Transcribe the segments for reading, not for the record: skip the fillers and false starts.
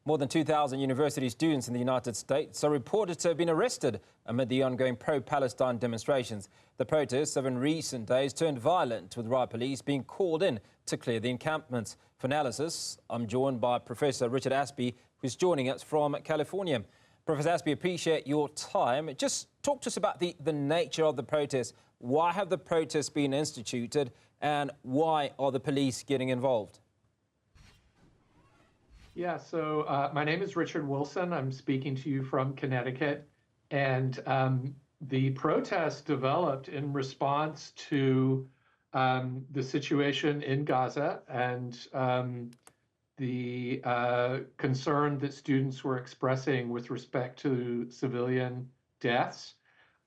More than 2,000 university students in the United States are reported to have been arrested amid the ongoing pro-Palestine demonstrations. The protests have in recent days turned violent, with riot police being called in to clear the encampments. For analysis, I'm joined by Professor Richard Ashby, who's joining us from California. Professor Ashby, appreciate your time. Just talk to us about the nature of the protests. Why have the protests been instituted, and why are the police getting involved? Yeah, so my name is Richard Wilson. I'm speaking to you from Connecticut. And the protest developed in response to the situation in Gaza and the concern that students were expressing with respect to civilian deaths,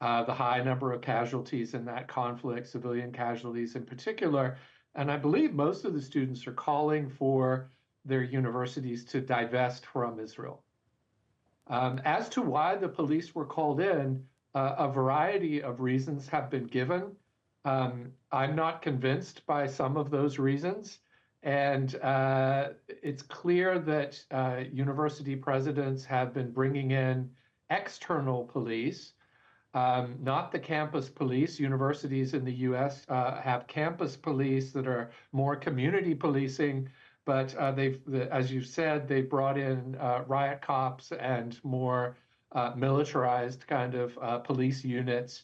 the high number of casualties in that conflict, civilian casualties in particular. And I believe most of the students are calling for their universities to divest from Israel. As to why the police were called in, a variety of reasons have been given. I'm not convinced by some of those reasons. And it's clear that university presidents have been bringing in external police, not the campus police. Universities in the US have campus police that are more community policing. But as you've said, they brought in riot cops and more militarized kind of police units.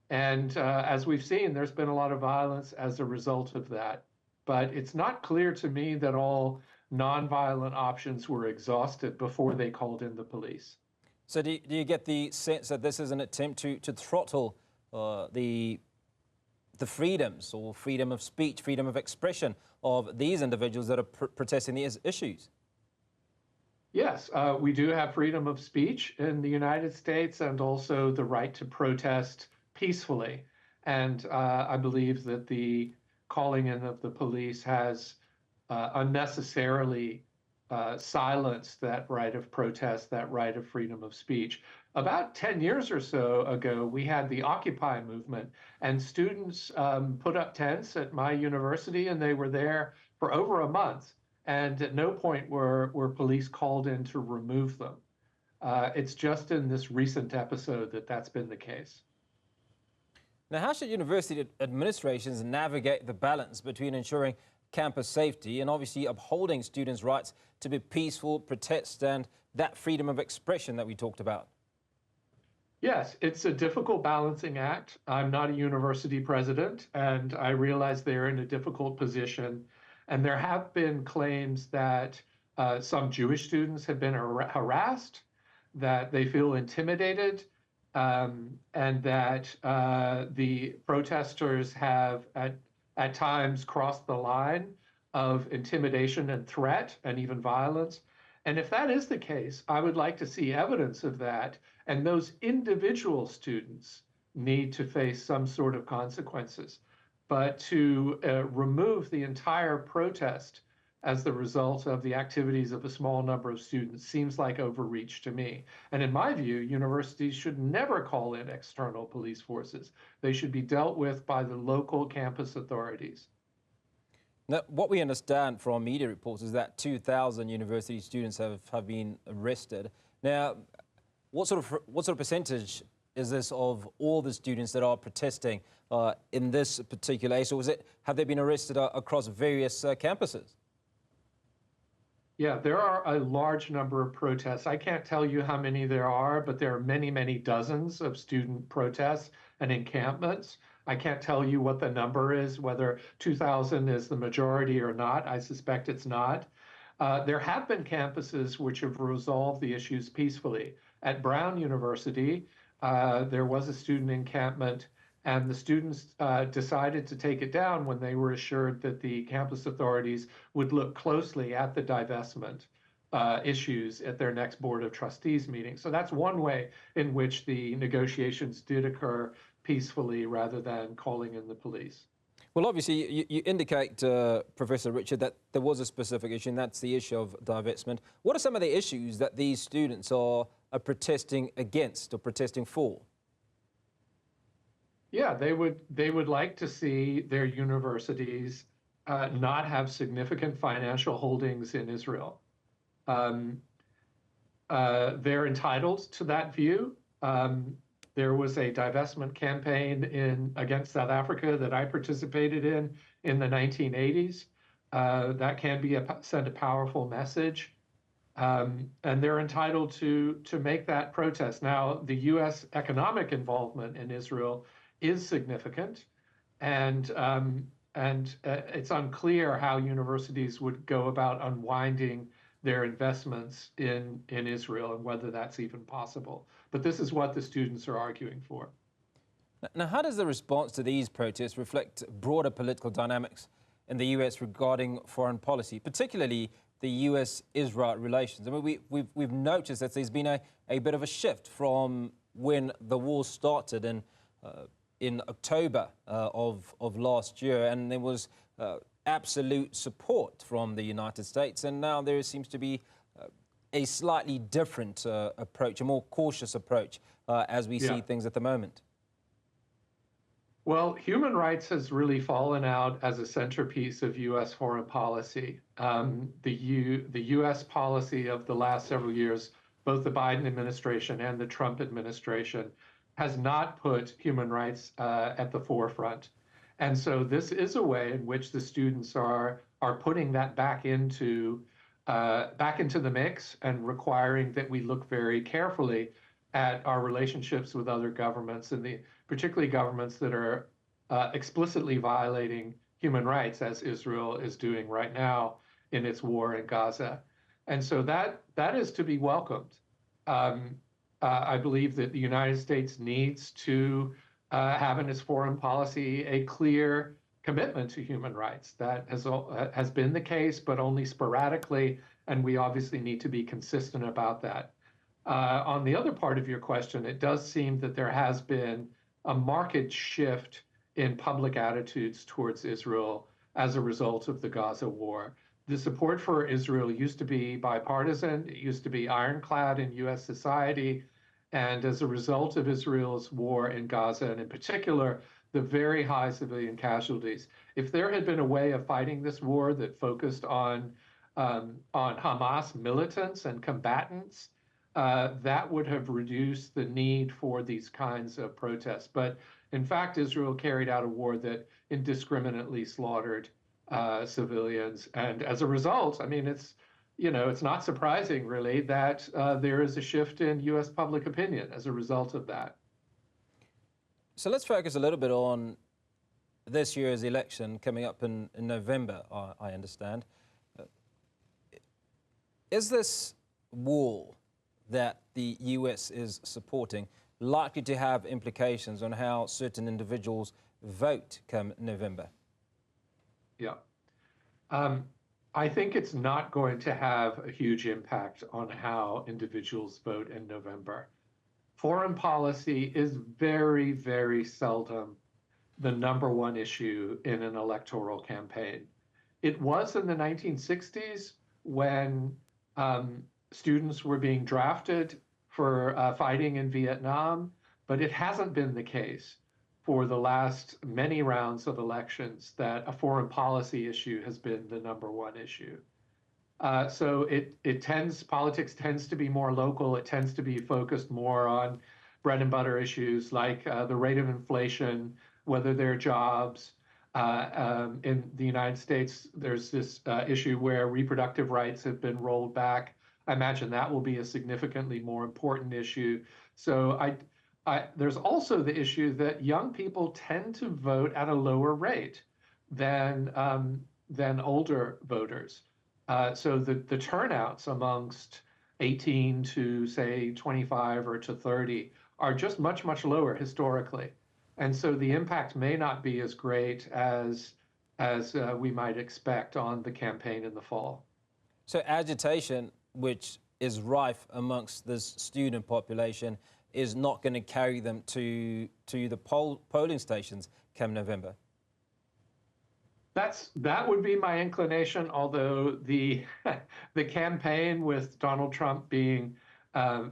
And as we've seen, there's been a lot of violence as a result of that. But it's not clear to me that all nonviolent options were exhausted before they called in the police. So do you get the sense that this is an attempt to throttle the freedoms, or freedom of speech, freedom of expression of these individuals that are protesting these issues? Yes, we do have freedom of speech in the United States, and also the right to protest peacefully. And I believe that the calling in of the police has unnecessarily silenced that right of protest, that right of freedom of speech. About 10 years or so ago, we had the Occupy movement, and students put up tents at my university, and they were there for over a month. And at no point were police called in to remove them. It's just in this recent episode that that's been the case. Now, how should university administrations navigate the balance between ensuring campus safety and obviously upholding students' rights to be peaceful, protest, and that freedom of expression that we talked about? Yes, it's a difficult balancing act. I'm not a university president, and I realize they're in a difficult position. And there have been claims that some Jewish students have been harassed, that they feel intimidated, and that the protesters have at times crossed the line of intimidation and threat and even violence. And if that is the case, I would like to see evidence of that. And those individual students need to face some sort of consequences. But to remove the entire protest as the result of the activities of a small number of students seems like overreach to me. And in my view, universities should never call in external police forces. They should be dealt with by the local campus authorities. Now, what we understand from media reports is that 2,000 university students have been arrested. Now, what sort of percentage is this of all the students that are protesting in this particular case, or have they been arrested across various campuses? Yeah, there are a large number of protests. I can't tell you how many there are, but there are many, many dozens of student protests and encampments. I can't tell you what the number is, whether 2,000 is the majority or not. I suspect it's not. There have been campuses which have resolved the issues peacefully. At Brown University, there was a student encampment, and the students decided to take it down when they were assured that the campus authorities would look closely at the divestment issues at their next Board of Trustees meeting. So that's one way in which the negotiations did occur peacefully rather than calling in the police. Well, obviously, you indicate, Professor Richard, that there was a specific issue, and that's the issue of divestment. What are some of the issues that these students are protesting against or protesting for? Yeah, they would like to see their universities not have significant financial holdings in Israel. they're entitled to that view. There was a divestment campaign against South Africa that I participated in the 1980s. That can send a powerful message. And they're entitled to make that protest. Now, the U.S. economic involvement in Israel is significant, and it's unclear how universities would go about unwinding their investments in Israel and whether that's even possible. But this is what the students are arguing for. Now, how does the response to these protests reflect broader political dynamics in the U.S. regarding foreign policy, particularly the U.S.-Israel relations? I mean, we've noticed that there's been a bit of a shift from when the war started in October of last year, and there was absolute support from the United States, and now there seems to be a slightly different approach, a more cautious approach as we see things at the moment. Well, human rights has really fallen out as a centerpiece of U.S. foreign policy. The U.S. policy of the last several years, both the Biden administration and the Trump administration, has not put human rights at the forefront. And so this is a way in which the students are putting that back into the mix and requiring that we look very carefully at our relationships with other governments, and particularly governments that are explicitly violating human rights, as Israel is doing right now in its war in Gaza. And so that is to be welcomed. I believe that the United States needs to have in its foreign policy a clear commitment to human rights. That has been the case, but only sporadically, and we obviously need to be consistent about that. On the other part of your question, it does seem that there has been a marked shift in public attitudes towards Israel as a result of the Gaza war. The support for Israel used to be bipartisan. It used to be ironclad in U.S. society. And as a result of Israel's war in Gaza, and in particular, the very high civilian casualties, if there had been a way of fighting this war that focused on Hamas militants and combatants, that would have reduced the need for these kinds of protests. But in fact, Israel carried out a war that indiscriminately slaughtered civilians. And as a result, I mean, it's not surprising, really, that there is a shift in U.S. public opinion as a result of that. So let's focus a little bit on this year's election coming up in November, I understand. Is this war that the U.S. is supporting likely to have implications on how certain individuals vote come November? Yeah. I think it's not going to have a huge impact on how individuals vote in November. Foreign policy is very, very seldom the number one issue in an electoral campaign. It was in the 1960s when students were being drafted for fighting in Vietnam, but it hasn't been the case for the last many rounds of elections that a foreign policy issue has been the number one issue. So politics tends to be more local. It tends to be focused more on bread and butter issues like the rate of inflation, whether there are jobs. In the United States, there's this issue where reproductive rights have been rolled back. I imagine that will be a significantly more important issue. So there's also the issue that young people tend to vote at a lower rate than older voters. So the turnouts amongst 18 to, say, 25 or to 30 are just much, much lower historically. And so the impact may not be as great as we might expect on the campaign in the fall. So agitation, which is rife amongst this student population, is not going to carry them to the polling stations come November? That would be my inclination, although the campaign with Donald Trump being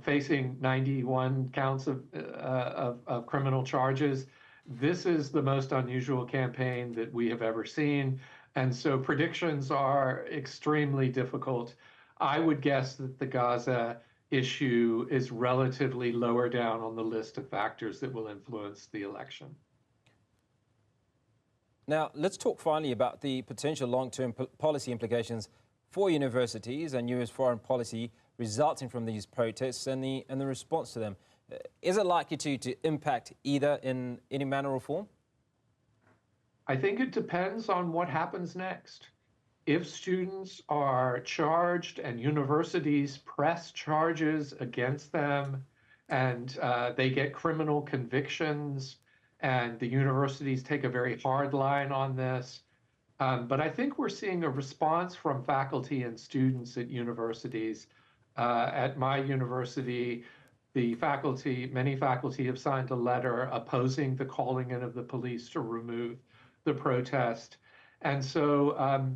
facing 91 counts of criminal charges, this is the most unusual campaign that we have ever seen. And so predictions are extremely difficult. I would guess that the Gaza issue is relatively lower down on the list of factors that will influence the election. Now, let's talk finally about the potential long-term policy implications for universities and U.S. foreign policy resulting from these protests and the response to them. Is it likely to impact either in any manner or form? I think it depends on what happens next. If students are charged and universities press charges against them and they get criminal convictions and the universities take a very hard line on this. But I think we're seeing a response from faculty and students at universities. At my university, many faculty have signed a letter opposing the calling in of the police to remove the protest. And so,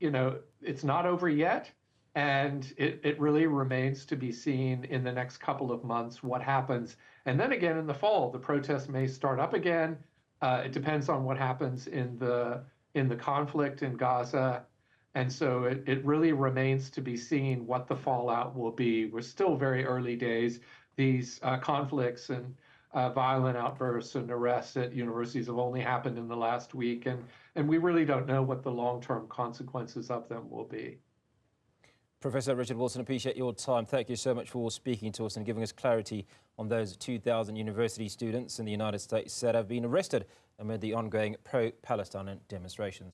it's not over yet. And it really remains to be seen in the next couple of months what happens. And then again in the fall, the protests may start up again. It depends on what happens in the conflict in Gaza. And so it really remains to be seen what the fallout will be. We're still very early days. These conflicts and violent outbursts and arrests at universities have only happened in the last week. And we really don't know what the long-term consequences of them will be. Professor Richard Wilson, appreciate your time. Thank you so much for speaking to us and giving us clarity on those 2,000 university students in the United States that have been arrested amid the ongoing pro-Palestine demonstrations.